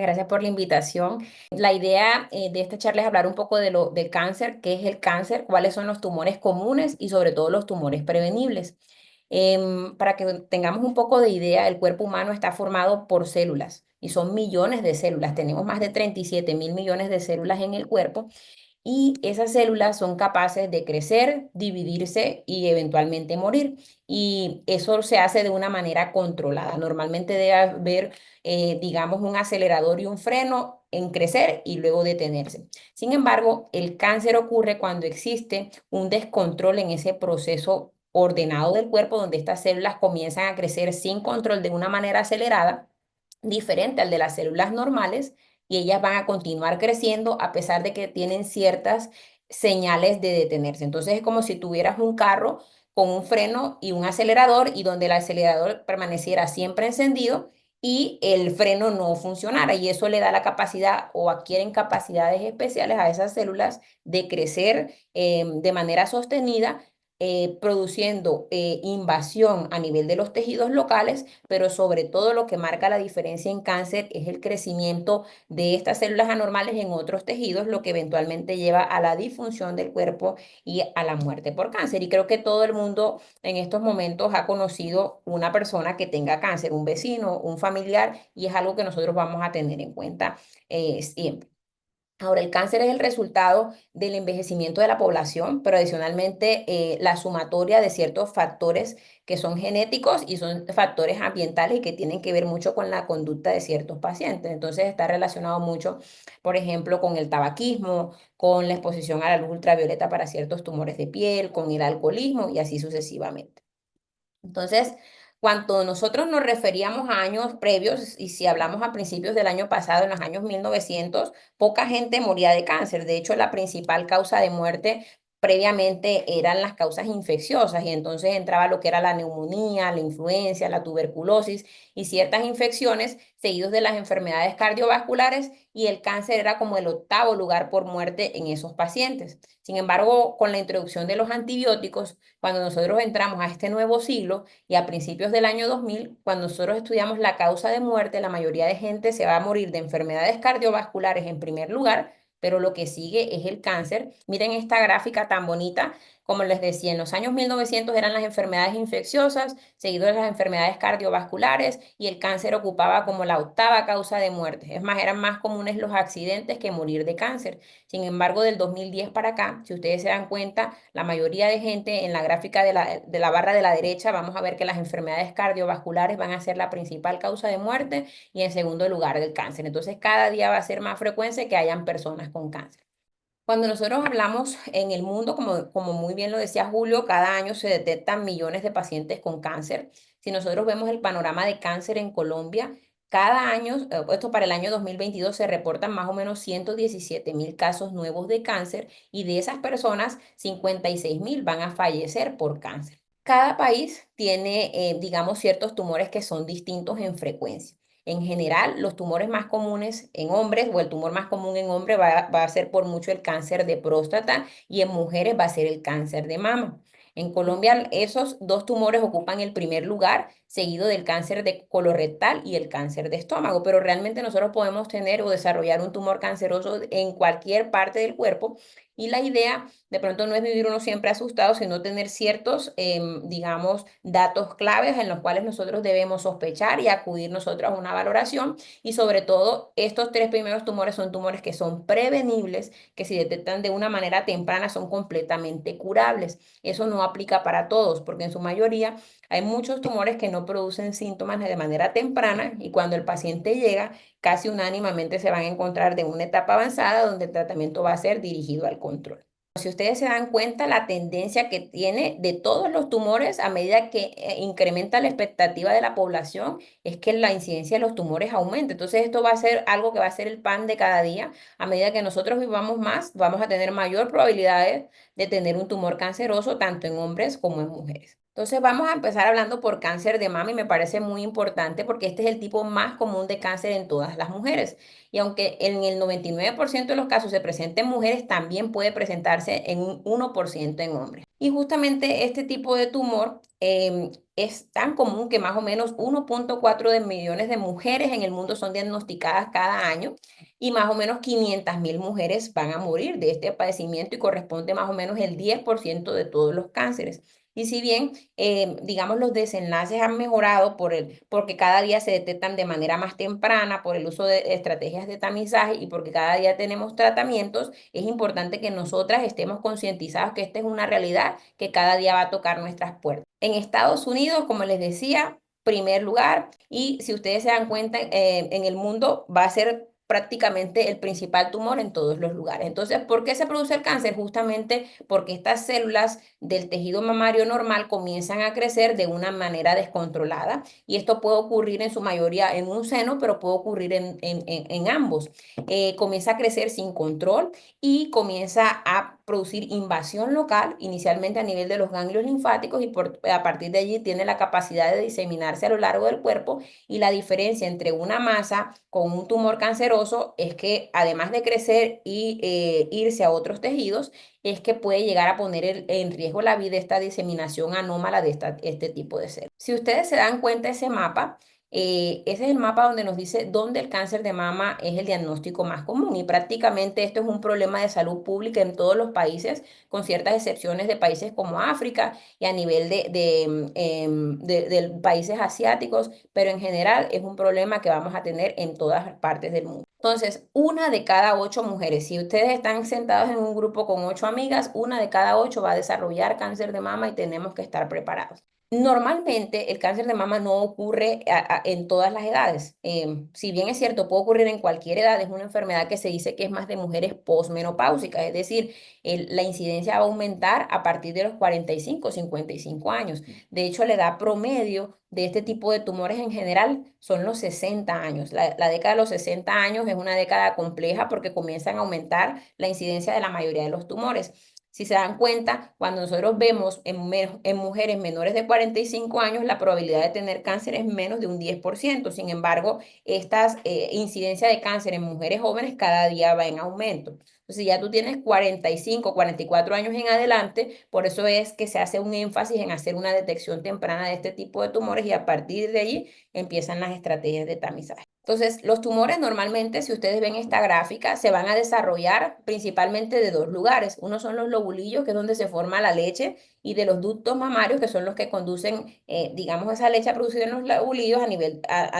gracias por la invitación. La idea de esta charla es hablar un poco del cáncer, qué es el cáncer, cuáles son los tumores comunes y sobre todo los tumores prevenibles. Para que tengamos un poco de idea, el cuerpo humano está formado por células y son millones de células. Tenemos más de 37.000 millones de células en el cuerpo y esas células son capaces de crecer, dividirse y eventualmente morir. Y eso se hace de una manera controlada. Normalmente debe haber, digamos, un acelerador y un freno en crecer y luego detenerse. Sin embargo, el cáncer ocurre cuando existe un descontrol en ese proceso ordenado del cuerpo, donde estas células comienzan a crecer sin control de una manera acelerada, diferente al de las células normales, y ellas van a continuar creciendo a pesar de que tienen ciertas señales de detenerse. Entonces es como si tuvieras un carro con un freno y un acelerador y donde el acelerador permaneciera siempre encendido y el freno no funcionara, y eso le da la capacidad o adquieren capacidades especiales a esas células de crecer de manera sostenida, produciendo invasión a nivel de los tejidos locales, pero sobre todo lo que marca la diferencia en cáncer es el crecimiento de estas células anormales en otros tejidos, lo que eventualmente lleva a la disfunción del cuerpo y a la muerte por cáncer. Y creo que todo el mundo en estos momentos ha conocido una persona que tenga cáncer, un vecino, un familiar, y es algo que nosotros vamos a tener en cuenta siempre. Ahora, el cáncer es el resultado del envejecimiento de la población, pero adicionalmente la sumatoria de ciertos factores que son genéticos y son factores ambientales y que tienen que ver mucho con la conducta de ciertos pacientes. Entonces está relacionado mucho, por ejemplo, con el tabaquismo, con la exposición a la luz ultravioleta para ciertos tumores de piel, con el alcoholismo y así sucesivamente. Entonces, cuando nosotros nos referíamos a años previos, y si hablamos a principios del año pasado, en los años 1900, poca gente moría de cáncer. De hecho, la principal causa de muerte previamente eran las causas infecciosas, y entonces entraba lo que era la neumonía, la influenza, la tuberculosis y ciertas infecciones, seguidos de las enfermedades cardiovasculares, y el cáncer era como el octavo lugar por muerte en esos pacientes. Sin embargo, con la introducción de los antibióticos, cuando nosotros entramos a este nuevo siglo y a principios del año 2000, cuando nosotros estudiamos la causa de muerte, la mayoría de gente se va a morir de enfermedades cardiovasculares en primer lugar, pero lo que sigue es el cáncer. Miren esta gráfica tan bonita. Como les decía, en los años 1900 eran las enfermedades infecciosas, seguido de las enfermedades cardiovasculares, y el cáncer ocupaba como la octava causa de muerte. Es más, eran más comunes los accidentes que morir de cáncer. Sin embargo, del 2010 para acá, si ustedes se dan cuenta, la mayoría de gente en la gráfica de la barra de la derecha, vamos a ver que las enfermedades cardiovasculares van a ser la principal causa de muerte y en segundo lugar del cáncer. Entonces, cada día va a ser más frecuente que hayan personas con cáncer. Cuando nosotros hablamos en el mundo, como muy bien lo decía Julio, cada año se detectan millones de pacientes con cáncer. Si nosotros vemos el panorama de cáncer en Colombia, cada año, esto para el año 2022, se reportan más o menos 117.000 casos nuevos de cáncer, y de esas personas, 56.000 van a fallecer por cáncer. Cada país tiene, digamos, ciertos tumores que son distintos en frecuencia. En general, los tumores más comunes en hombres, o el tumor más común en hombres, va a ser por mucho el cáncer de próstata, y en mujeres va a ser el cáncer de mama. En Colombia, esos dos tumores ocupan el primer lugar, seguido del cáncer de colorectal y el cáncer de estómago, pero realmente nosotros podemos tener o desarrollar un tumor canceroso en cualquier parte del cuerpo, y la idea de pronto no es vivir uno siempre asustado, sino tener ciertos, digamos, datos claves en los cuales nosotros debemos sospechar y acudir nosotros a una valoración. Y sobre todo, estos tres primeros tumores son tumores que son prevenibles, que si detectan de una manera temprana son completamente curables. Eso no aplica para todos, porque en su mayoría hay muchos tumores que no producen síntomas de manera temprana, y cuando el paciente llega, casi unánimemente se van a encontrar de una etapa avanzada donde el tratamiento va a ser dirigido al control. Si ustedes se dan cuenta, la tendencia que tiene de todos los tumores a medida que incrementa la expectativa de la población es que la incidencia de los tumores aumente. Entonces esto va a ser algo que va a ser el pan de cada día. A medida que nosotros vivamos más, vamos a tener mayor probabilidades de tener un tumor canceroso tanto en hombres como en mujeres. Entonces vamos a empezar hablando por cáncer de mama, y me parece muy importante porque este es el tipo más común de cáncer en todas las mujeres. Y aunque en el 99% de los casos se presenta en mujeres, también puede presentarse en un 1% en hombres. Y justamente este tipo de tumor es tan común que más o menos 1,4 de millones de mujeres en el mundo son diagnosticadas cada año y más o menos 500.000 mujeres van a morir de este padecimiento y corresponde más o menos el 10% de todos los cánceres. Y si bien, digamos, los desenlaces han mejorado porque cada día se detectan de manera más temprana por el uso de estrategias de tamizaje y porque cada día tenemos tratamientos, es importante que nosotras estemos concientizadas que esta es una realidad que cada día va a tocar nuestras puertas. En Estados Unidos, como les decía, primer lugar, y si ustedes se dan cuenta, en el mundo va a ser prácticamente el principal tumor en todos los lugares. Entonces, ¿por qué se produce el cáncer? Justamente porque estas células del tejido mamario normal comienzan a crecer de una manera descontrolada y esto puede ocurrir en su mayoría en un seno, pero puede ocurrir en ambos. Comienza a crecer sin control y comienza a producir invasión local, inicialmente a nivel de los ganglios linfáticos y a partir de allí tiene la capacidad de diseminarse a lo largo del cuerpo y la diferencia entre una masa con un tumor canceroso es que además de crecer y irse a otros tejidos, es que puede llegar a poner en riesgo la vida esta diseminación anómala de este tipo de células. Si ustedes se dan cuenta ese mapa, ese es el mapa donde nos dice dónde el cáncer de mama es el diagnóstico más común y prácticamente esto es un problema de salud pública en todos los países, con ciertas excepciones de países como África y a nivel de países asiáticos, pero en general es un problema que vamos a tener en todas partes del mundo. Entonces, una de cada 8 mujeres, si ustedes están sentados en un grupo con 8 amigas, una de cada 8 va a desarrollar cáncer de mama y tenemos que estar preparados. Normalmente el cáncer de mama no ocurre en todas las edades. Si bien es cierto, puede ocurrir en cualquier edad, es una enfermedad que se dice que es más de mujeres posmenopáusicas, es decir, la incidencia va a aumentar a partir de los 45 o 55 años. De hecho, la edad promedio de este tipo de tumores en general son los 60 años. La década de los 60 años es una década compleja porque comienzan a aumentar la incidencia de la mayoría de los tumores. Si se dan cuenta, cuando nosotros vemos en mujeres menores de 45 años, la probabilidad de tener cáncer es menos de un 10%. Sin embargo, esta incidencia de cáncer en mujeres jóvenes cada día va en aumento. Entonces, ya tú tienes 45, 44 años en adelante, por eso es que se hace un énfasis en hacer una detección temprana de este tipo de tumores y a partir de allí empiezan las estrategias de tamizaje. Entonces, los tumores normalmente, si ustedes ven esta gráfica, se van a desarrollar principalmente de dos lugares. Uno son los lobulillos, que es donde se forma la leche, y de los ductos mamarios, que son los que conducen, digamos, esa leche a producir en los lobulillos a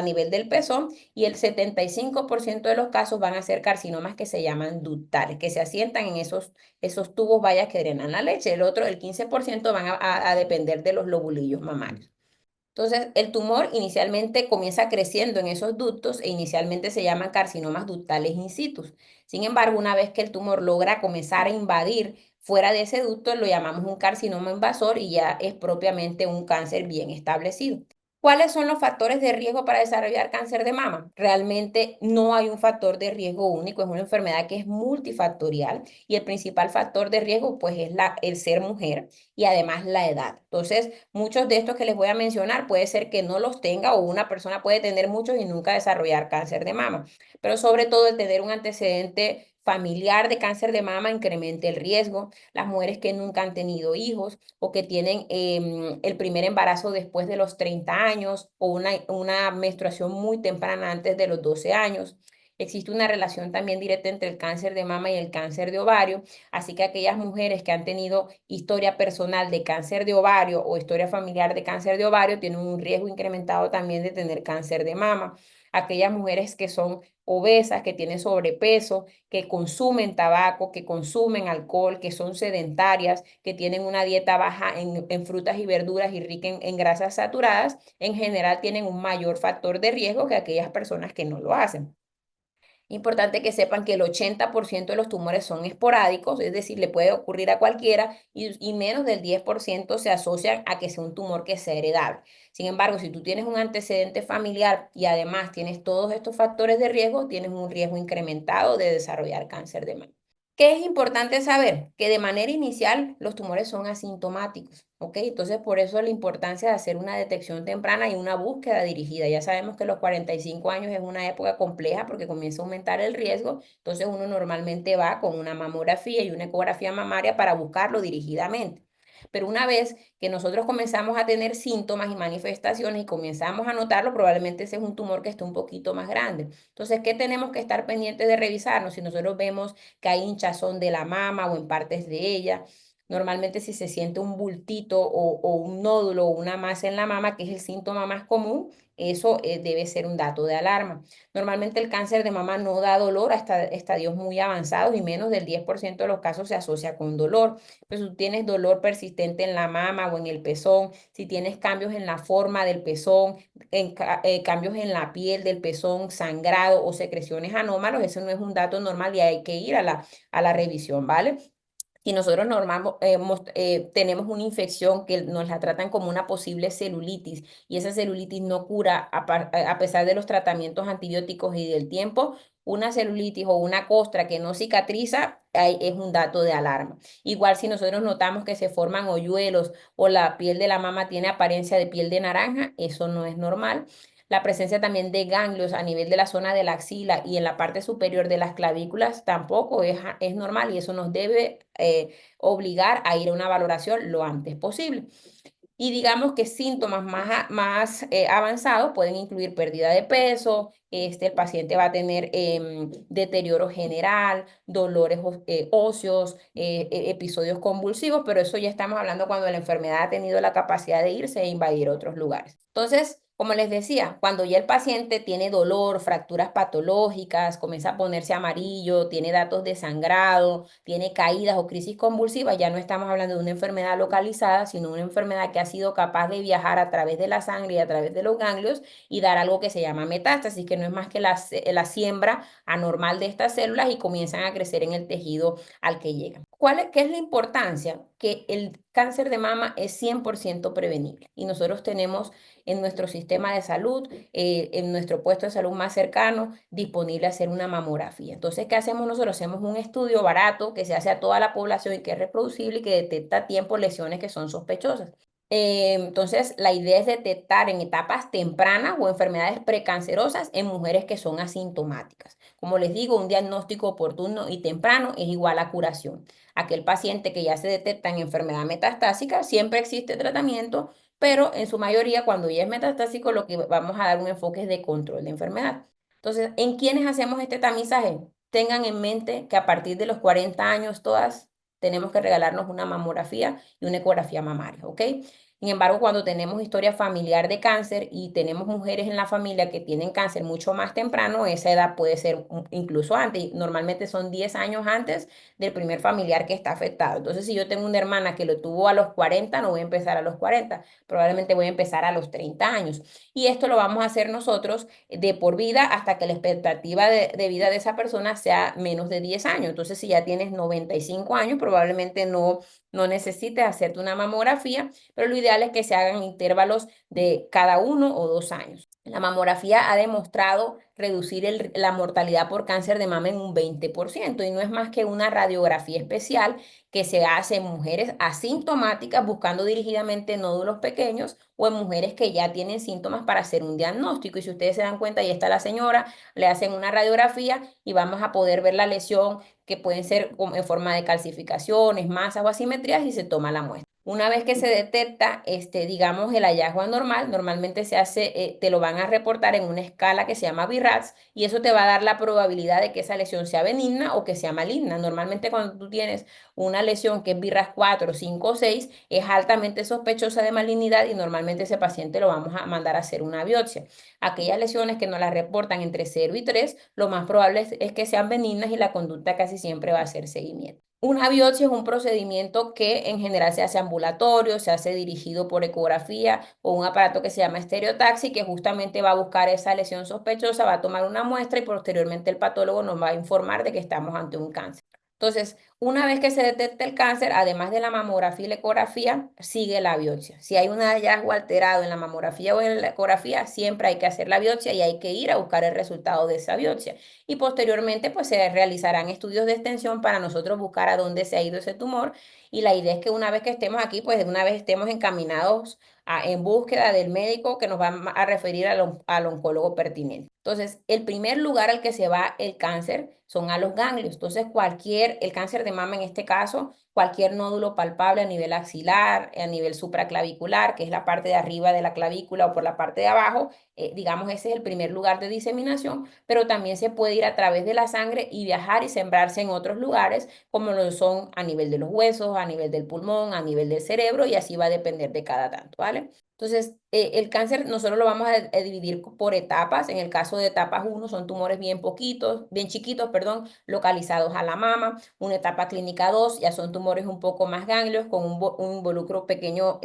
nivel del pezón, y el 75% de los casos van a ser carcinomas que se llaman ductales, que se asientan en esos tubos vallas que drenan la leche. El 15% van a depender de los lobulillos mamarios. Entonces, el tumor inicialmente comienza creciendo en esos ductos e inicialmente se llaman carcinomas ductales in situ. Sin embargo, una vez que el tumor logra comenzar a invadir fuera de ese ducto, lo llamamos un carcinoma invasor y ya es propiamente un cáncer bien establecido. ¿Cuáles son los factores de riesgo para desarrollar cáncer de mama? Realmente no hay un factor de riesgo único, es una enfermedad que es multifactorial y el principal factor de riesgo pues es el ser mujer y además la edad. Entonces, muchos de estos que les voy a mencionar puede ser que no los tenga o una persona puede tener muchos y nunca desarrollar cáncer de mama, pero sobre todo el tener un antecedente familiar de cáncer de mama incrementa el riesgo. Las mujeres que nunca han tenido hijos o que tienen el primer embarazo después de los 30 años o una menstruación muy temprana antes de los 12 años. Existe una relación también directa entre el cáncer de mama y el cáncer de ovario, así que aquellas mujeres que han tenido historia personal de cáncer de ovario o historia familiar de cáncer de ovario tienen un riesgo incrementado también de tener cáncer de mama. Aquellas mujeres que son obesas, que tienen sobrepeso, que consumen tabaco, que consumen alcohol, que son sedentarias, que tienen una dieta baja en frutas y verduras y rica en grasas saturadas, en general tienen un mayor factor de riesgo que aquellas personas que no lo hacen. Importante que sepan que el 80% de los tumores son esporádicos, es decir, le puede ocurrir a cualquiera y menos del 10% se asocian a que sea un tumor que sea heredable. Sin embargo, si tú tienes un antecedente familiar y además tienes todos estos factores de riesgo, tienes un riesgo incrementado de desarrollar cáncer de mama. ¿Qué es importante saber? Que de manera inicial los tumores son asintomáticos, ¿ok? Entonces, por eso la importancia de hacer una detección temprana y una búsqueda dirigida. Ya sabemos que los 45 años es una época compleja porque comienza a aumentar el riesgo, entonces uno normalmente va con una mamografía y una ecografía mamaria para buscarlo dirigidamente. Pero una vez que nosotros comenzamos a tener síntomas y manifestaciones y comenzamos a notarlo, probablemente ese es un tumor que está un poquito más grande. Entonces, ¿qué tenemos que estar pendientes de revisarnos? Si nosotros vemos que hay hinchazón de la mama o en partes de ella, normalmente si se siente un bultito o un nódulo o una masa en la mama, que es el síntoma más común, eso debe ser un dato de alarma. Normalmente el cáncer de mama no da dolor hasta estadios muy avanzados y menos del 10% de los casos se asocia con dolor. Pues si tú tienes dolor persistente en la mama o en el pezón, si tienes cambios en la forma del pezón, cambios en la piel del pezón, sangrado o secreciones anómalos, eso no es un dato normal y hay que ir a la revisión, ¿vale? Y nosotros tenemos una infección que nos la tratan como una posible celulitis y esa celulitis no cura a pesar de los tratamientos antibióticos y del tiempo, una celulitis o una costra que no cicatriza es un dato de alarma. Igual si nosotros notamos que se forman hoyuelos o la piel de la mama tiene apariencia de piel de naranja, eso no es normal. La presencia también de ganglios a nivel de la zona de la axila y en la parte superior de las clavículas tampoco es normal y eso nos debe obligar a ir a una valoración lo antes posible. Y digamos que síntomas más avanzados pueden incluir pérdida de peso, el paciente va a tener deterioro general, dolores óseos, episodios convulsivos, pero eso ya estamos hablando cuando la enfermedad ha tenido la capacidad de irse e invadir otros lugares. Entonces, como les decía, cuando ya el paciente tiene dolor, fracturas patológicas, comienza a ponerse amarillo, tiene datos de sangrado, tiene caídas o crisis convulsivas, ya no estamos hablando de una enfermedad localizada, sino una enfermedad que ha sido capaz de viajar a través de la sangre y a través de los ganglios y dar algo que se llama metástasis, que no es más que la siembra anormal de estas células y comienzan a crecer en el tejido al que llegan. ¿Qué es la importancia? Que el cáncer de mama es 100% prevenible y nosotros tenemos en nuestro sistema de salud, en nuestro puesto de salud más cercano, disponible hacer una mamografía. Entonces, ¿qué hacemos nosotros? Hacemos un estudio barato que se hace a toda la población y que es reproducible y que detecta a tiempo lesiones que son sospechosas. Entonces, la idea es detectar en etapas tempranas o enfermedades precancerosas en mujeres que son asintomáticas. Como les digo, un diagnóstico oportuno y temprano es igual a curación. Aquel paciente que ya se detecta en enfermedad metastásica, siempre existe tratamiento, pero en su mayoría, cuando ya es metastásico, lo que vamos a dar un enfoque es de control de enfermedad. Entonces, ¿en quiénes hacemos este tamizaje? Tengan en mente que a partir de los 40 años todas tenemos que regalarnos una mamografía y una ecografía mamaria, ¿ok? Sin embargo, cuando tenemos historia familiar de cáncer y tenemos mujeres en la familia que tienen cáncer mucho más temprano, esa edad puede ser incluso antes. Y normalmente son 10 años antes del primer familiar que está afectado. Entonces, si yo tengo una hermana que lo tuvo a los 40, no voy a empezar a los 40, probablemente voy a empezar a los 30 años. Y esto lo vamos a hacer nosotros de por vida hasta que la expectativa de vida de esa persona sea menos de 10 años. Entonces, si ya tienes 95 años, probablemente no necesites hacerte una mamografía, pero lo ideal es que se hagan intervalos de cada 1 o 2 años. La mamografía ha demostrado reducir la mortalidad por cáncer de mama en un 20% y no es más que una radiografía especial que se hace en mujeres asintomáticas buscando dirigidamente nódulos pequeños o en mujeres que ya tienen síntomas para hacer un diagnóstico. Y si ustedes se dan cuenta, ahí está la señora, le hacen una radiografía y vamos a poder ver la lesión que pueden ser en forma de calcificaciones, masas o asimetrías y se toma la muestra. Una vez que se detecta, digamos, el hallazgo anormal, normalmente se hace, te lo van a reportar en una escala que se llama BIRATS y eso te va a dar la probabilidad de que esa lesión sea benigna o que sea maligna. Normalmente cuando tú tienes una lesión que es BIRATS 4, 5 o 6, es altamente sospechosa de malignidad y normalmente ese paciente lo vamos a mandar a hacer una biopsia. Aquellas lesiones que nos las reportan entre 0 y 3, lo más probable es que sean benignas y la conducta casi siempre va a ser seguimiento. Una biopsia es un procedimiento que en general se hace ambulatorio, se hace dirigido por ecografía o un aparato que se llama estereotaxi, que justamente va a buscar esa lesión sospechosa, va a tomar una muestra y posteriormente el patólogo nos va a informar de que estamos ante un cáncer. Entonces, una vez que se detecta el cáncer, además de la mamografía y la ecografía, sigue la biopsia. Si hay un hallazgo alterado en la mamografía o en la ecografía, siempre hay que hacer la biopsia y hay que ir a buscar el resultado de esa biopsia. Y posteriormente, pues se realizarán estudios de extensión para nosotros buscar a dónde se ha ido ese tumor. Y la idea es que una vez que estemos aquí, pues de una vez estemos encaminados en búsqueda del médico que nos va a referir al oncólogo pertinente. Entonces, el primer lugar al que se va el cáncer son a los ganglios. Entonces, el cáncer de mama en este caso cualquier nódulo palpable a nivel axilar, a nivel supraclavicular, que es la parte de arriba de la clavícula o por la parte de abajo, digamos, ese es el primer lugar de diseminación, pero también se puede ir a través de la sangre y viajar y sembrarse en otros lugares, como lo son a nivel de los huesos, a nivel del pulmón, a nivel del cerebro, y así va a depender de cada tanto, ¿vale? Entonces, el cáncer nosotros lo vamos a dividir por etapas. En el caso de etapas uno son tumores bien poquitos, bien chiquitos, perdón, localizados a la mama. Una etapa clínica 2 ya son tumores un poco más ganglios con un involucro pequeño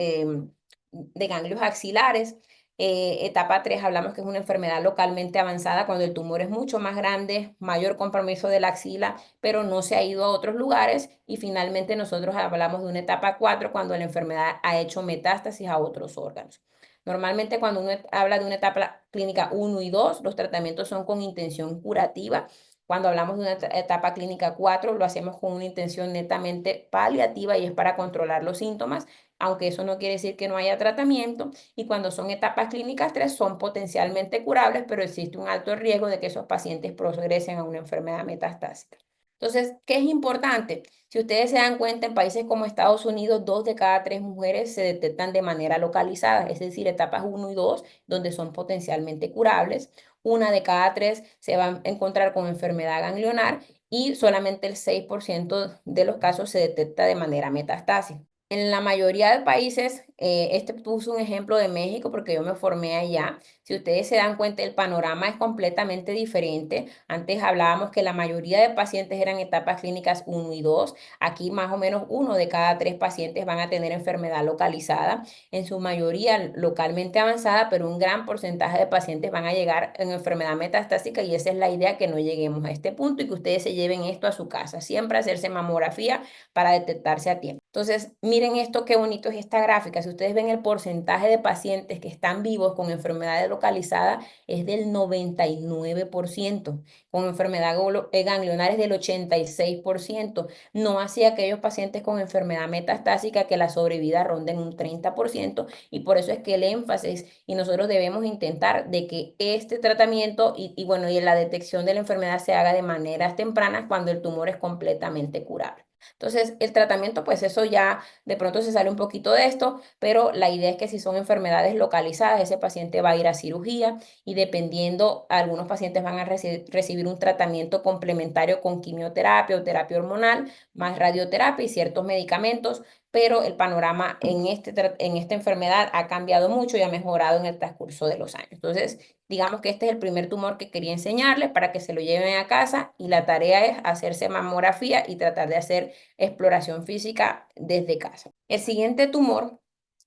de ganglios axilares. Etapa 3 hablamos que es una enfermedad localmente avanzada cuando el tumor es mucho más grande, mayor compromiso de la axila, pero no se ha ido a otros lugares. Y finalmente nosotros hablamos de una etapa 4 cuando la enfermedad ha hecho metástasis a otros órganos. Normalmente cuando uno habla de una etapa clínica 1 y 2, los tratamientos son con intención curativa. Cuando hablamos de una etapa clínica 4, lo hacemos con una intención netamente paliativa y es para controlar los síntomas, aunque eso no quiere decir que no haya tratamiento. Y cuando son etapas clínicas 3, son potencialmente curables, pero existe un alto riesgo de que esos pacientes progresen a una enfermedad metastásica. Entonces, ¿qué es importante? Si ustedes se dan cuenta, en países como Estados Unidos, 2 de cada 3 mujeres se detectan de manera localizada, es decir, etapas 1 y 2, donde son potencialmente curables. Una de cada 3 se va a encontrar con enfermedad ganglionar y solamente el 6% de los casos se detecta de manera metastásica. En la mayoría de países, este puso un ejemplo de México porque yo me formé allá. Si ustedes se dan cuenta, el panorama es completamente diferente. Antes hablábamos que la mayoría de pacientes eran etapas clínicas 1 y 2. Aquí más o menos uno de cada 3 pacientes van a tener enfermedad localizada, en su mayoría localmente avanzada, pero un gran porcentaje de pacientes van a llegar en enfermedad metastásica y esa es la idea, que no lleguemos a este punto y que ustedes se lleven esto a su casa. Siempre hacerse mamografía para detectarse a tiempo. Entonces, miren esto, qué bonito es esta gráfica. Si ustedes ven el porcentaje de pacientes que están vivos con enfermedades localizadas, es del 99%, con enfermedad ganglionar es del 86%, no así aquellos pacientes con enfermedad metastásica que la sobrevida ronda en un 30%, y por eso es que el énfasis, y nosotros debemos intentar de que este tratamiento bueno, y la detección de la enfermedad se haga de maneras tempranas cuando el tumor es completamente curable. Entonces, el tratamiento, pues eso ya de pronto se sale un poquito de esto, pero la idea es que si son enfermedades localizadas, ese paciente va a ir a cirugía y dependiendo, algunos pacientes van a recibir un tratamiento complementario con quimioterapia o terapia hormonal, más radioterapia y ciertos medicamentos, pero el panorama en esta enfermedad ha cambiado mucho y ha mejorado en el transcurso de los años. Entonces, digamos que este es el primer tumor que quería enseñarles para que se lo lleven a casa y la tarea es hacerse mamografía y tratar de hacer exploración física desde casa. El siguiente tumor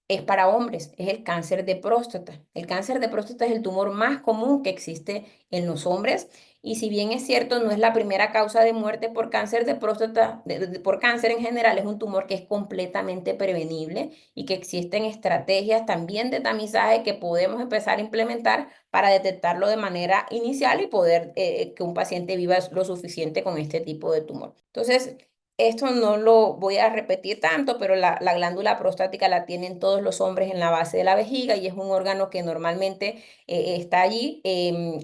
es para hombres, es el cáncer de próstata. El cáncer de próstata es el tumor más común que existe en los hombres y si bien es cierto, no es la primera causa de muerte por cáncer de próstata, por cáncer en general, es un tumor que es completamente prevenible y que existen estrategias también de tamizaje que podemos empezar a implementar para detectarlo de manera inicial y poder que un paciente viva lo suficiente con este tipo de tumor. Entonces, esto no lo voy a repetir tanto, pero la glándula prostática la tienen todos los hombres en la base de la vejiga y es un órgano que normalmente está allí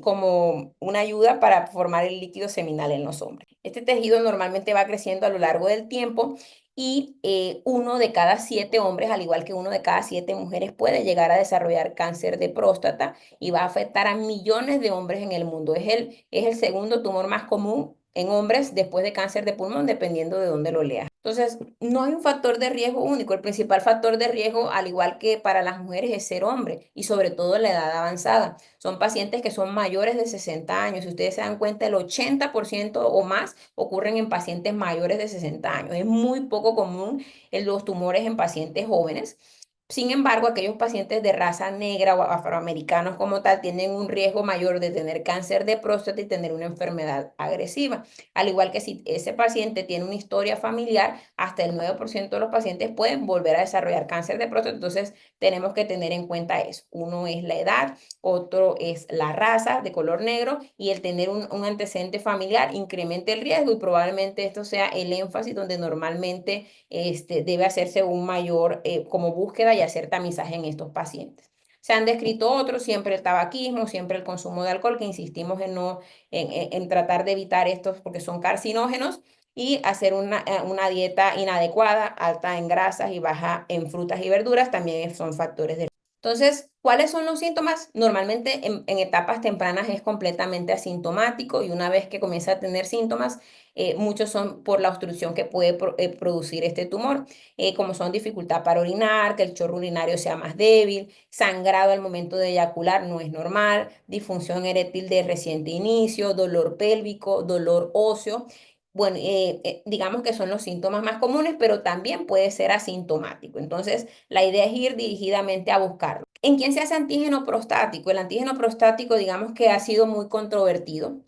como una ayuda para formar el líquido seminal en los hombres. Este tejido normalmente va creciendo a lo largo del tiempo y uno de cada 7 hombres, al igual que uno de cada 7 mujeres, puede llegar a desarrollar cáncer de próstata y va a afectar a millones de hombres en el mundo. Es el segundo tumor más común en hombres después de cáncer de pulmón, dependiendo de dónde lo leas. Entonces, no hay un factor de riesgo único. El principal factor de riesgo, al igual que para las mujeres, es ser hombre y sobre todo la edad avanzada. Son pacientes que son mayores de 60 años. Si ustedes se dan cuenta, el 80% o más ocurren en pacientes mayores de 60 años. Es muy poco común en los tumores en pacientes jóvenes. Sin embargo, aquellos pacientes de raza negra o afroamericanos como tal tienen un riesgo mayor de tener cáncer de próstata y tener una enfermedad agresiva. Al igual que si ese paciente tiene una historia familiar, hasta el 9% de los pacientes pueden volver a desarrollar cáncer de próstata. Entonces, tenemos que tener en cuenta eso. Uno es la edad, otro es la raza de color negro y el tener un antecedente familiar incrementa el riesgo y probablemente esto sea el énfasis donde normalmente debe hacerse un mayor como búsqueda y hacer tamizaje en estos pacientes. Se han descrito otros, siempre el tabaquismo, siempre el consumo de alcohol, que insistimos en, no, en tratar de evitar estos porque son carcinógenos. y hacer una dieta inadecuada, alta en grasas y baja en frutas y verduras, también son factores de... Entonces, ¿cuáles son los síntomas? Normalmente en etapas tempranas es completamente asintomático y una vez que comienza a tener síntomas, muchos son por la obstrucción que puede producir este tumor, como son dificultad para orinar, que el chorro urinario sea más débil, sangrado al momento de eyacular no es normal, disfunción eréctil de reciente inicio, dolor pélvico, dolor óseo. Bueno, digamos que son los síntomas más comunes, pero también puede ser asintomático. Entonces, la idea es ir dirigidamente a buscarlo. ¿En quién se hace antígeno prostático? El antígeno prostático, digamos que ha sido muy controvertido.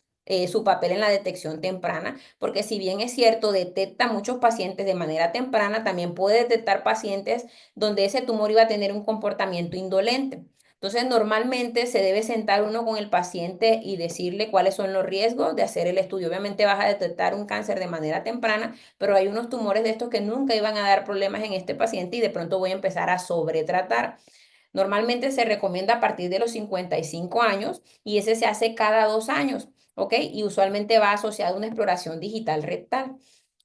Su papel en la detección temprana, porque si bien es cierto, detecta a muchos pacientes de manera temprana, también puede detectar pacientes donde ese tumor iba a tener un comportamiento indolente. Entonces, normalmente se debe sentar uno con el paciente y decirle cuáles son los riesgos de hacer el estudio. Obviamente vas a detectar un cáncer de manera temprana, pero hay unos tumores de estos que nunca iban a dar problemas en este paciente y de pronto voy a empezar a sobretratar. Normalmente se recomienda a partir de los 55 años y ese se hace cada 2 años, ¿ok? Y usualmente va asociado a una exploración digital rectal.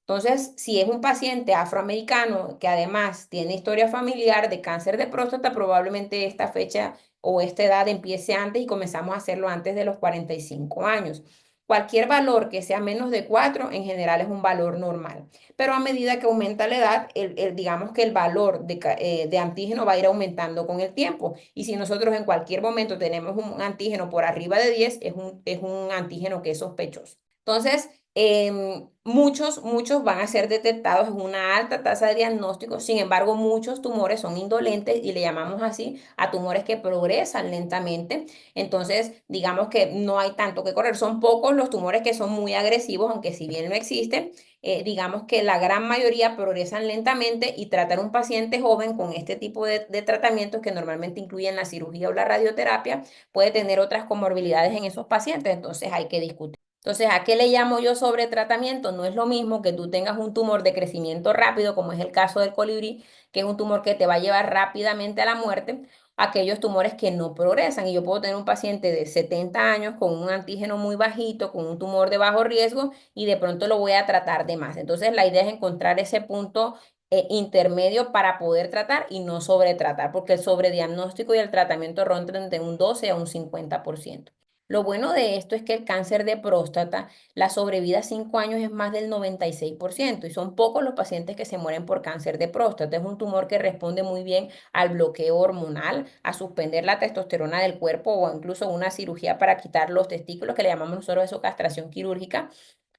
Entonces, si es un paciente afroamericano que además tiene historia familiar de cáncer de próstata, probablemente esta fecha o esta edad empiece antes y comenzamos a hacerlo antes de los 45 años. Cualquier valor que sea menos de 4 en general es un valor normal, pero a medida que aumenta la edad, digamos que el valor de antígeno va a ir aumentando con el tiempo. Y si nosotros en cualquier momento tenemos un antígeno por arriba de 10, es un antígeno que es sospechoso. Entonces, muchos van a ser detectados en una alta tasa de diagnóstico, sin embargo, muchos tumores son indolentes y le llamamos así a tumores que progresan lentamente. Entonces, digamos que no hay tanto que correr. Son pocos los tumores que son muy agresivos, aunque si bien no existen, digamos que la gran mayoría progresan lentamente y tratar un paciente joven con este tipo de tratamientos que normalmente incluyen la cirugía o la radioterapia puede tener otras comorbilidades en esos pacientes, entonces hay que discutir. Entonces, ¿a qué le llamo yo sobretratamiento? No es lo mismo que tú tengas un tumor de crecimiento rápido, como es el caso del colibrí, que es un tumor que te va a llevar rápidamente a la muerte, aquellos tumores que no progresan. Y yo puedo tener un paciente de 70 años con un antígeno muy bajito, con un tumor de bajo riesgo, y de pronto lo voy a tratar de más. Entonces, la idea es encontrar ese punto intermedio para poder tratar y no sobretratar, porque el sobrediagnóstico y el tratamiento rondan de un 12 a un 50%. Lo bueno de esto es que el cáncer de próstata, la sobrevida a 5 años es más del 96% y son pocos los pacientes que se mueren por cáncer de próstata. Es un tumor que responde muy bien al bloqueo hormonal, a suspender la testosterona del cuerpo o incluso una cirugía para quitar los testículos, que le llamamos nosotros eso castración quirúrgica.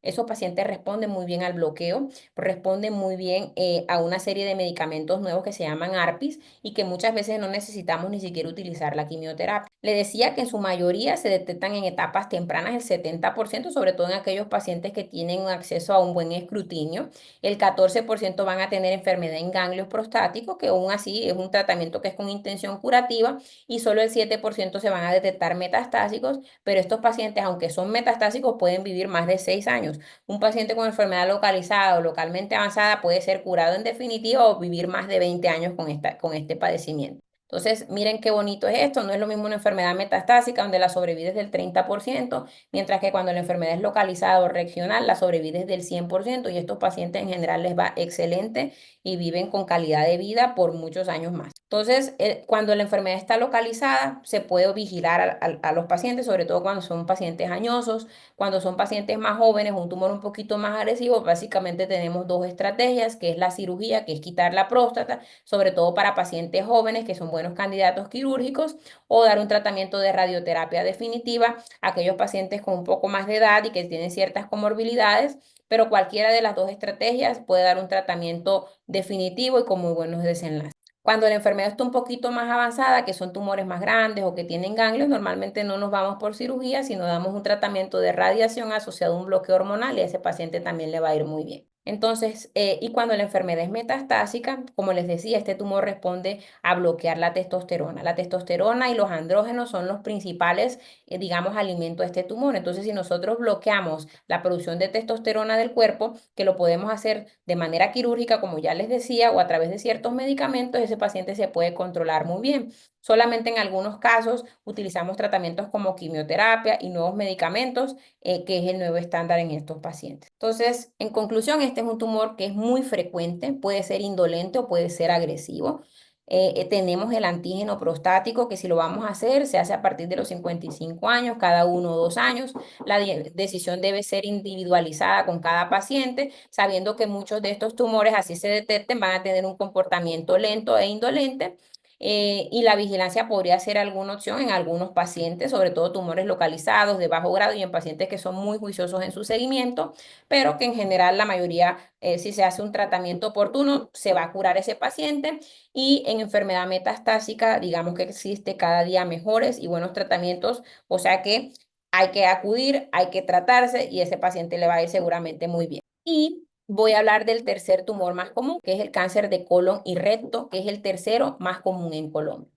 Esos pacientes responden muy bien al bloqueo, responden muy bien a una serie de medicamentos nuevos que se llaman ARPIs y que muchas veces no necesitamos ni siquiera utilizar la quimioterapia. Le decía que en su mayoría se detectan en etapas tempranas el 70%, sobre todo en aquellos pacientes que tienen acceso a un buen escrutinio. El 14% van a tener enfermedad en ganglios prostáticos, que aún así es un tratamiento que es con intención curativa, y solo el 7% se van a detectar metastásicos, pero estos pacientes, aunque son metastásicos, pueden vivir más de 6 años. Un paciente con enfermedad localizada o localmente avanzada puede ser curado en definitiva o vivir más de 20 años con este padecimiento. Entonces, miren qué bonito es esto. No es lo mismo una enfermedad metastásica donde la sobrevida es del 30%, mientras que cuando la enfermedad es localizada o regional, la sobrevida es del 100% y estos pacientes en general les va excelente y viven con calidad de vida por muchos años más. Entonces, cuando la enfermedad está localizada, se puede vigilar a los pacientes, sobre todo cuando son pacientes añosos, cuando son pacientes más jóvenes, un tumor un poquito más agresivo. Básicamente tenemos dos estrategias, que es la cirugía, que es quitar la próstata, sobre todo para pacientes jóvenes que son buenos candidatos quirúrgicos, o dar un tratamiento de radioterapia definitiva a aquellos pacientes con un poco más de edad y que tienen ciertas comorbilidades, pero cualquiera de las dos estrategias puede dar un tratamiento definitivo y con muy buenos desenlaces. Cuando la enfermedad está un poquito más avanzada, que son tumores más grandes o que tienen ganglios, normalmente no nos vamos por cirugía, sino damos un tratamiento de radiación asociado a un bloqueo hormonal y a ese paciente también le va a ir muy bien. Entonces, y cuando la enfermedad es metastásica, como les decía, este tumor responde a bloquear la testosterona. La testosterona y los andrógenos son los principales, digamos, alimentos de este tumor. Entonces, si nosotros bloqueamos la producción de testosterona del cuerpo, que lo podemos hacer de manera quirúrgica, como ya les decía, o a través de ciertos medicamentos, ese paciente se puede controlar muy bien. Solamente en algunos casos utilizamos tratamientos como quimioterapia y nuevos medicamentos, que es el nuevo estándar en estos pacientes. Entonces, en conclusión, este es un tumor que es muy frecuente, puede ser indolente o puede ser agresivo. Tenemos el antígeno prostático, que si lo vamos a hacer, se hace a partir de los 55 años, cada 1 o 2 años. La decisión debe ser individualizada con cada paciente, sabiendo que muchos de estos tumores, así se detecten, van a tener un comportamiento lento e indolente. Y la vigilancia podría ser alguna opción en algunos pacientes, sobre todo tumores localizados de bajo grado y en pacientes que son muy juiciosos en su seguimiento, pero que en general la mayoría, si se hace un tratamiento oportuno, se va a curar ese paciente. Y en enfermedad metastásica, digamos que existe cada día mejores y buenos tratamientos, o sea que hay que acudir, hay que tratarse y ese paciente le va a ir seguramente muy bien. Y voy a hablar del tercer tumor más común, que es el cáncer de colon y recto, que es el tercero más común en Colombia.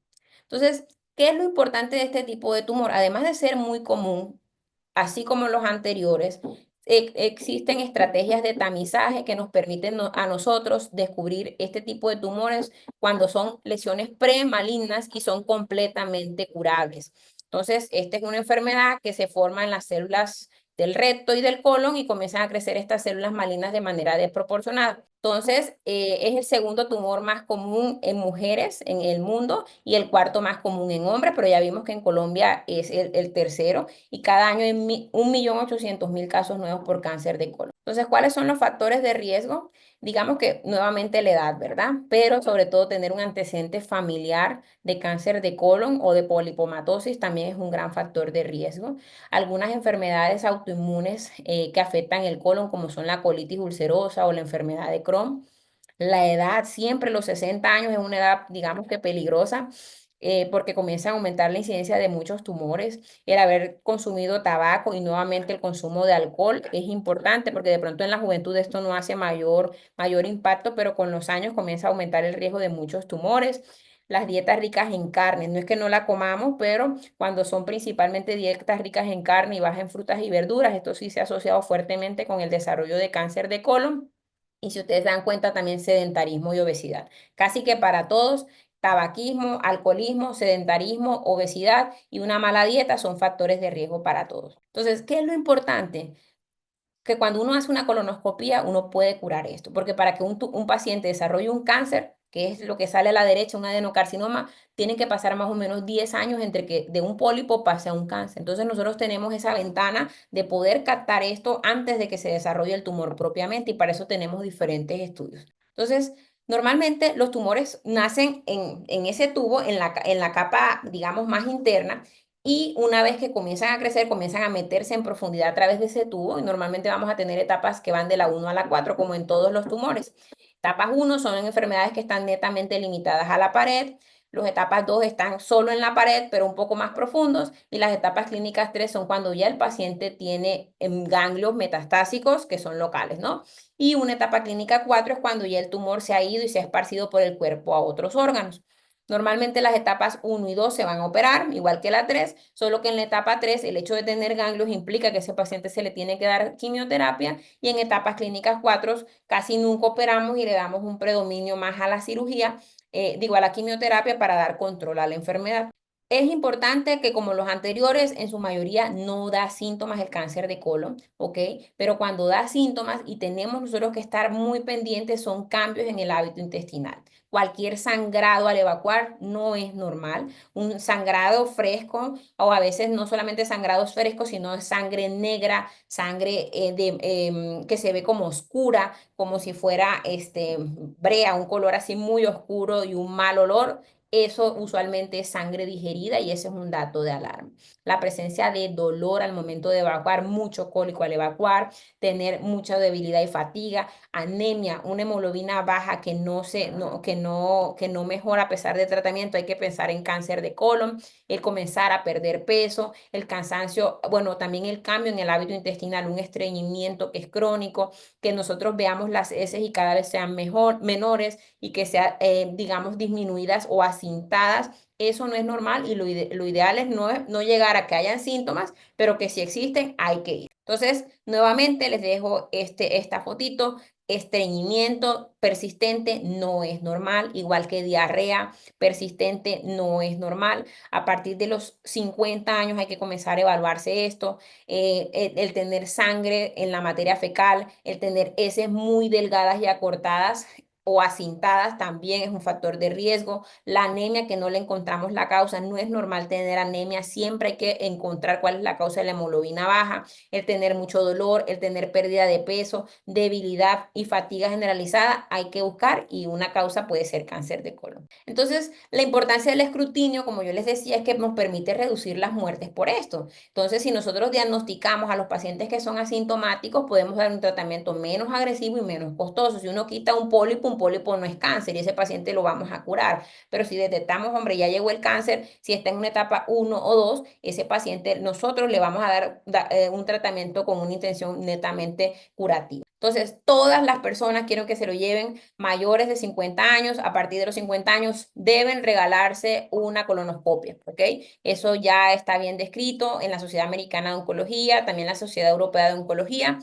Entonces, ¿qué es lo importante de este tipo de tumor? Además de ser muy común, así como los anteriores, existen estrategias de tamizaje que nos permiten a nosotros descubrir este tipo de tumores cuando son lesiones premalignas y son completamente curables. Entonces, esta es una enfermedad que se forma en las células del recto y del colon y comienzan a crecer estas células malignas de manera desproporcionada. Entonces, es el segundo tumor más común en mujeres en el mundo y el cuarto más común en hombres, pero ya vimos que en Colombia es el tercero y cada año hay 1.800.000 casos nuevos por cáncer de colon. Entonces, ¿cuáles son los factores de riesgo? Digamos que nuevamente la edad, ¿verdad? Pero sobre todo tener un antecedente familiar de cáncer de colon o de polipomatosis también es un gran factor de riesgo. Algunas enfermedades autoinmunes, que afectan el colon, como son la colitis ulcerosa o la enfermedad de Crohn. La edad, siempre los 60 años es una edad, digamos que peligrosa, porque comienza a aumentar la incidencia de muchos tumores. El haber consumido tabaco y nuevamente el consumo de alcohol es importante porque de pronto en la juventud esto no hace mayor impacto, pero con los años comienza a aumentar el riesgo de muchos tumores. Las dietas ricas en carne, no es que no la comamos, pero cuando son principalmente dietas ricas en carne y bajas en frutas y verduras, esto sí se ha asociado fuertemente con el desarrollo de cáncer de colon. Y si ustedes dan cuenta, también sedentarismo y obesidad. Casi que para todos, tabaquismo, alcoholismo, sedentarismo, obesidad y una mala dieta son factores de riesgo para todos. Entonces, ¿qué es lo importante? Que cuando uno hace una colonoscopia, uno puede curar esto, porque para que un paciente desarrolle un cáncer, que es lo que sale a la derecha, un adenocarcinoma, tienen que pasar más o menos 10 años entre que de un pólipo pase a un cáncer. Entonces nosotros tenemos esa ventana de poder captar esto antes de que se desarrolle el tumor propiamente y para eso tenemos diferentes estudios. Entonces, normalmente los tumores nacen en ese tubo, en la capa, digamos, más interna, y una vez que comienzan a crecer, comienzan a meterse en profundidad a través de ese tubo y normalmente vamos a tener etapas que van de la 1 a la 4 como en todos los tumores. Etapas 1 son enfermedades que están netamente limitadas a la pared. Los etapas 2 están solo en la pared, pero un poco más profundos. Y las etapas clínicas 3 son cuando ya el paciente tiene ganglios metastásicos que son locales, ¿no? Y una etapa clínica 4 es cuando ya el tumor se ha ido y se ha esparcido por el cuerpo a otros órganos. Normalmente las etapas 1 y 2 se van a operar, igual que la 3, solo que en la etapa 3 el hecho de tener ganglios implica que a ese paciente se le tiene que dar quimioterapia y en etapas clínicas 4 casi nunca operamos y le damos un predominio más a la cirugía, digo a la quimioterapia para dar control a la enfermedad. Es importante que como los anteriores, en su mayoría no da síntomas el cáncer de colon, ¿ok? Pero cuando da síntomas y tenemos nosotros que estar muy pendientes son cambios en el hábito intestinal. Cualquier sangrado al evacuar no es normal. Un sangrado fresco o a veces no solamente sangrados frescos, sino sangre negra, sangre, que se ve como oscura, como si fuera brea, un color así muy oscuro y un mal olor. eso usualmente es sangre digerida y ese es un dato de alarma. La presencia de dolor al momento de evacuar, mucho cólico al evacuar, tener mucha debilidad y fatiga, anemia, una hemoglobina baja que no mejora a pesar de tratamiento, hay que pensar en cáncer de colon, el comenzar a perder peso, el cansancio, bueno, también el cambio en el hábito intestinal, un estreñimiento que es crónico, que nosotros veamos las heces y cada vez sean menores y que sean, digamos, disminuidas o asintadas. Eso no es normal y lo ideal es no llegar a que hayan síntomas, pero que si existen hay que ir. Entonces, nuevamente les dejo esta fotito. Estreñimiento persistente no es normal, igual que diarrea persistente no es normal. A partir de los 50 años hay que comenzar a evaluarse esto. El tener sangre en la materia fecal, el tener heces muy delgadas y acortadas o acintadas también es un factor de riesgo. La anemia, que no le encontramos la causa, no es normal tener anemia, siempre hay que encontrar cuál es la causa de la hemoglobina baja, el tener mucho dolor, el tener pérdida de peso, debilidad y fatiga generalizada, hay que buscar y una causa puede ser cáncer de colon. Entonces, la importancia del escrutinio, como yo les decía, es que nos permite reducir las muertes por esto. Entonces, si nosotros diagnosticamos a los pacientes que son asintomáticos, podemos dar un tratamiento menos agresivo y menos costoso. Si uno quita un pólipo no es cáncer y ese paciente lo vamos a curar. Pero si detectamos, hombre, ya llegó el cáncer, si está en una etapa 1 o 2, ese paciente nosotros le vamos a dar un tratamiento con una intención netamente curativa. Entonces, todas las personas, quiero que se lo lleven, mayores de 50 años, a partir de los 50 años, deben regalarse una colonoscopia, ¿ok? Eso ya está bien descrito en la Sociedad Americana de Oncología, también la Sociedad Europea de Oncología.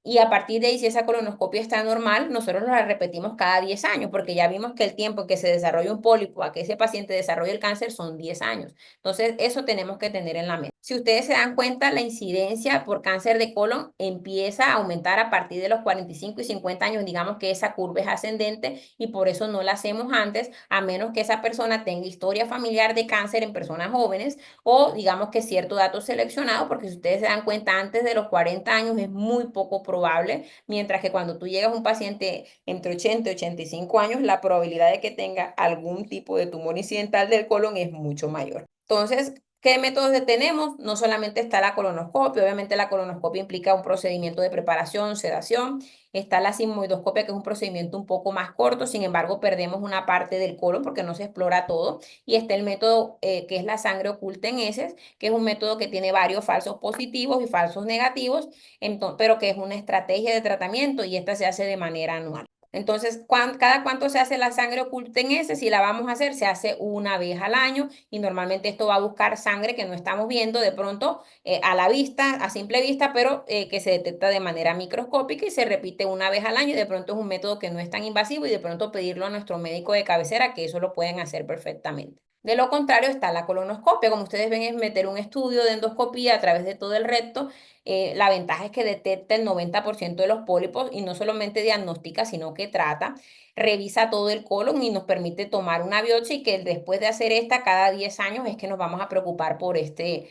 Y a partir de ahí, si esa colonoscopia está normal, nosotros la repetimos cada 10 años, porque ya vimos que el tiempo en que se desarrolla un pólipo a que ese paciente desarrolle el cáncer son 10 años. Entonces, eso tenemos que tener en la mente. Si ustedes se dan cuenta, la incidencia por cáncer de colon empieza a aumentar a partir de los 45 y 50 años. Digamos que esa curva es ascendente y por eso no la hacemos antes, a menos que esa persona tenga historia familiar de cáncer en personas jóvenes o digamos que cierto dato seleccionado, porque si ustedes se dan cuenta, antes de los 40 años es muy poco probable, mientras que cuando tú llegas a un paciente entre 80 y 85 años, la probabilidad de que tenga algún tipo de tumor incidental del colon es mucho mayor. Entonces, ¿qué métodos tenemos? No solamente está la colonoscopia, obviamente la colonoscopia implica un procedimiento de preparación, sedación. Está la sigmoidoscopia, que es un procedimiento un poco más corto, sin embargo, perdemos una parte del colon porque no se explora todo. Y está el método que es la sangre oculta en heces, que es un método que tiene varios falsos positivos y falsos negativos, pero que es una estrategia de tratamiento y esta se hace de manera anual. Entonces, ¿cada cuánto se hace la sangre oculta en heces? Si la vamos a hacer, se hace una vez al año y normalmente esto va a buscar sangre que no estamos viendo de pronto a la vista, a simple vista, pero que se detecta de manera microscópica y se repite una vez al año y de pronto es un método que no es tan invasivo y de pronto pedirlo a nuestro médico de cabecera, que eso lo pueden hacer perfectamente. De lo contrario está la colonoscopia, como ustedes ven es meter un estudio de endoscopía a través de todo el recto. La ventaja es que detecta el 90% de los pólipos y no solamente diagnostica, sino que trata, revisa todo el colon y nos permite tomar una biopsia y que después de hacer esta cada 10 años es que nos vamos a preocupar por este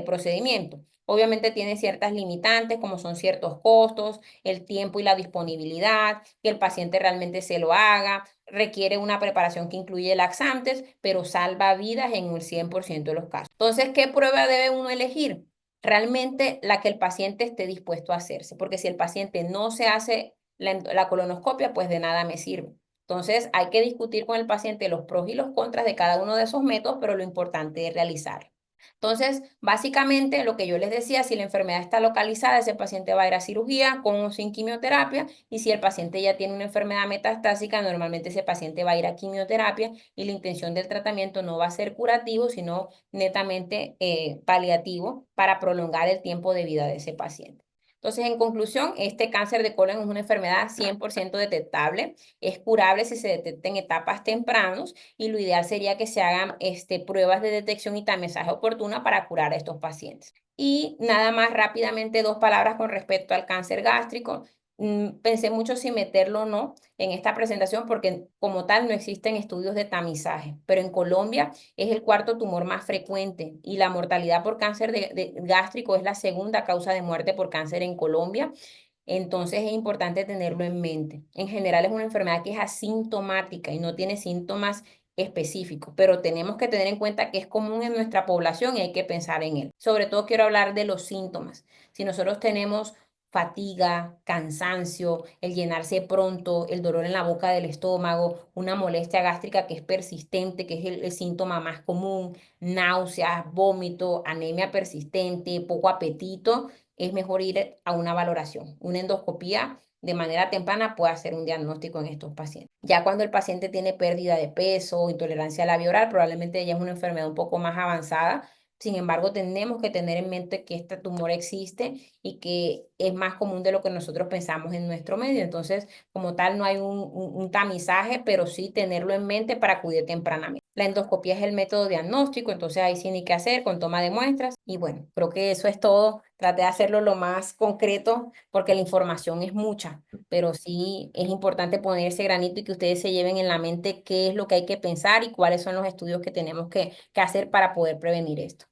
procedimiento. Obviamente tiene ciertas limitantes como son ciertos costos, el tiempo y la disponibilidad, que el paciente realmente se lo haga, requiere una preparación que incluye laxantes, pero salva vidas en el 100% de los casos. Entonces, ¿qué prueba debe uno elegir? Realmente la que el paciente esté dispuesto a hacerse, porque si el paciente no se hace la colonoscopia, pues de nada me sirve. Entonces, hay que discutir con el paciente los pros y los contras de cada uno de esos métodos, pero lo importante es realizarlo. Entonces, básicamente lo que yo les decía, si la enfermedad está localizada, ese paciente va a ir a cirugía con o sin quimioterapia y si el paciente ya tiene una enfermedad metastásica, normalmente ese paciente va a ir a quimioterapia y la intención del tratamiento no va a ser curativo, sino netamente paliativo para prolongar el tiempo de vida de ese paciente. Entonces, en conclusión, este cáncer de colon es una enfermedad 100% detectable, es curable si se detecta en etapas tempranas y lo ideal sería que se hagan pruebas de detección y tamizaje oportuna para curar a estos pacientes. Y nada más rápidamente 2 palabras con respecto al cáncer gástrico. Pensé mucho si meterlo o no en esta presentación porque como tal no existen estudios de tamizaje, pero en Colombia es el cuarto tumor más frecuente y la mortalidad por cáncer de gástrico es la segunda causa de muerte por cáncer en Colombia. Entonces es importante tenerlo en mente. En general es una enfermedad que es asintomática y no tiene síntomas específico, pero tenemos que tener en cuenta que es común en nuestra población y hay que pensar en él. Sobre todo quiero hablar de los síntomas. Si nosotros tenemos fatiga, cansancio, el llenarse pronto, el dolor en la boca del estómago, una molestia gástrica que es persistente, que es el síntoma más común, náuseas, vómito, anemia persistente, poco apetito, es mejor ir a una valoración. Una endoscopía de manera temprana puede hacer un diagnóstico en estos pacientes. Ya cuando el paciente tiene pérdida de peso, intolerancia al labio oral, probablemente ya es una enfermedad un poco más avanzada. Sin embargo, tenemos que tener en mente que este tumor existe y que es más común de lo que nosotros pensamos en nuestro medio. Entonces, como tal, no hay un tamizaje, pero sí tenerlo en mente para acudir tempranamente. La endoscopía es el método diagnóstico, entonces ahí sí ni qué hacer con toma de muestras. Y bueno, creo que eso es todo. Traté de hacerlo lo más concreto porque la información es mucha, pero sí es importante poner ese granito y que ustedes se lleven en la mente qué es lo que hay que pensar y cuáles son los estudios que tenemos que hacer para poder prevenir esto.